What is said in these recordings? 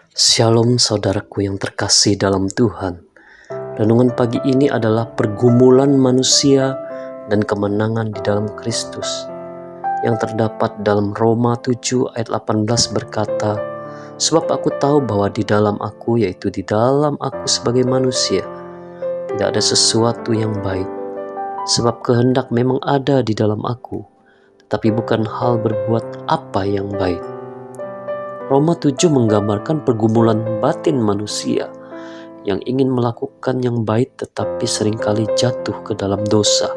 Shalom saudaraku yang terkasih dalam Tuhan. Renungan pagi ini adalah pergumulan manusia dan kemenangan di dalam Kristus. Yang terdapat dalam Roma 7 ayat 18 berkata, "Sebab aku tahu bahwa di dalam aku, yaitu di dalam aku sebagai manusia, tidak ada sesuatu yang baik. Sebab kehendak memang ada di dalam aku, tetapi bukan hal berbuat apa yang baik." Roma 7 menggambarkan pergumulan batin manusia yang ingin melakukan yang baik tetapi seringkali jatuh ke dalam dosa.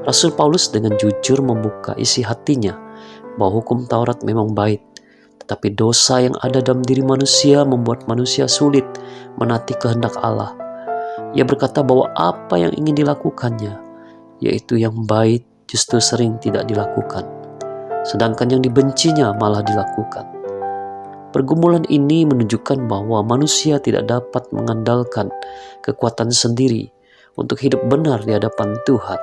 Rasul Paulus dengan jujur membuka isi hatinya bahwa hukum Taurat memang baik, tetapi dosa yang ada dalam diri manusia membuat manusia sulit menaati kehendak Allah. Ia berkata bahwa apa yang ingin dilakukannya, yaitu yang baik, justru sering tidak dilakukan, sedangkan yang dibencinya malah dilakukan. Pergumulan ini menunjukkan bahwa manusia tidak dapat mengandalkan kekuatan sendiri untuk hidup benar di hadapan Tuhan.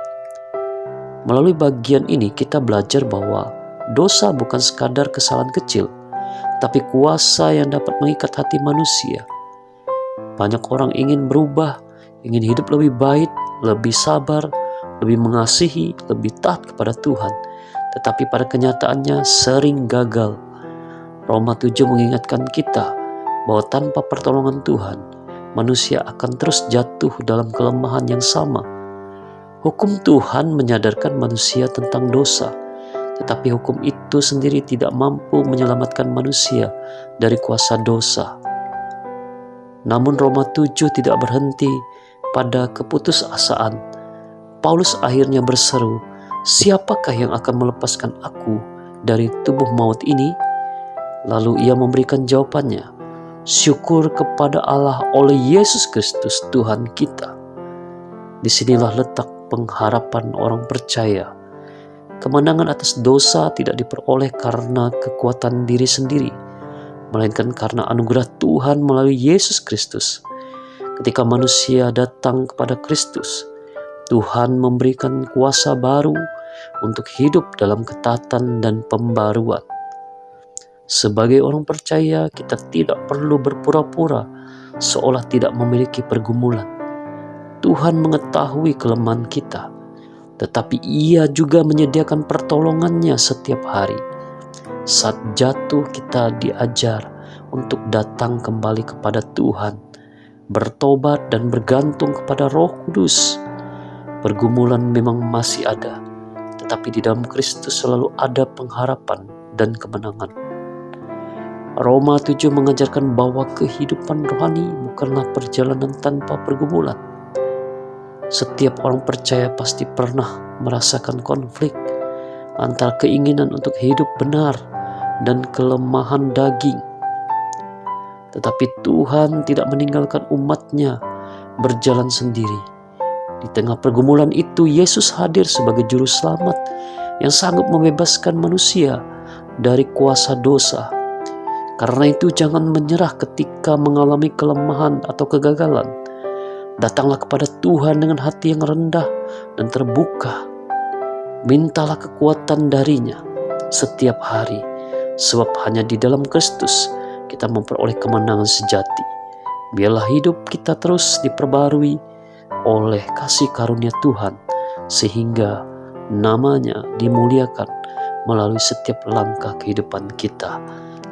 Melalui bagian ini kita belajar bahwa dosa bukan sekadar kesalahan kecil, tapi kuasa yang dapat mengikat hati manusia. Banyak orang ingin berubah, ingin hidup lebih baik, lebih sabar, lebih mengasihi, lebih taat kepada Tuhan, tetapi pada kenyataannya sering gagal. Roma 7 mengingatkan kita bahwa tanpa pertolongan Tuhan, manusia akan terus jatuh dalam kelemahan yang sama. Hukum Tuhan menyadarkan manusia tentang dosa, tetapi hukum itu sendiri tidak mampu menyelamatkan manusia dari kuasa dosa. Namun Roma 7 tidak berhenti pada keputusasaan. Paulus akhirnya berseru, "Siapakah yang akan melepaskan aku dari tubuh maut ini?" Lalu ia memberikan jawabannya, "Syukur kepada Allah oleh Yesus Kristus Tuhan kita." Disinilah letak pengharapan orang percaya. Kemenangan atas dosa tidak diperoleh karena kekuatan diri sendiri, melainkan karena anugerah Tuhan melalui Yesus Kristus. Ketika manusia datang kepada Kristus, Tuhan memberikan kuasa baru untuk hidup dalam ketaatan dan pembaruan. Sebagai orang percaya, kita tidak perlu berpura-pura seolah tidak memiliki pergumulan. Tuhan mengetahui kelemahan kita, tetapi Ia juga menyediakan pertolongannya setiap hari. Saat jatuh, kita diajar untuk datang kembali kepada Tuhan, bertobat dan bergantung kepada Roh Kudus. Pergumulan memang masih ada, tetapi di dalam Kristus selalu ada pengharapan dan kemenangan. Roma 7 mengajarkan bahwa kehidupan rohani bukanlah perjalanan tanpa pergumulan. Setiap orang percaya pasti pernah merasakan konflik antara keinginan untuk hidup benar dan kelemahan daging. Tetapi Tuhan tidak meninggalkan umat-Nya berjalan sendiri. Di tengah pergumulan itu, Yesus hadir sebagai juru selamat yang sanggup membebaskan manusia dari kuasa dosa. Karena itu jangan menyerah ketika mengalami kelemahan atau kegagalan. Datanglah kepada Tuhan dengan hati yang rendah dan terbuka. Mintalah kekuatan darinya setiap hari, sebab hanya di dalam Kristus kita memperoleh kemenangan sejati. Biarlah hidup kita terus diperbarui oleh kasih karunia Tuhan, sehingga namanya dimuliakan melalui setiap langkah kehidupan kita.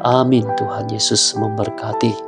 Amin. Tuhan Yesus memberkati.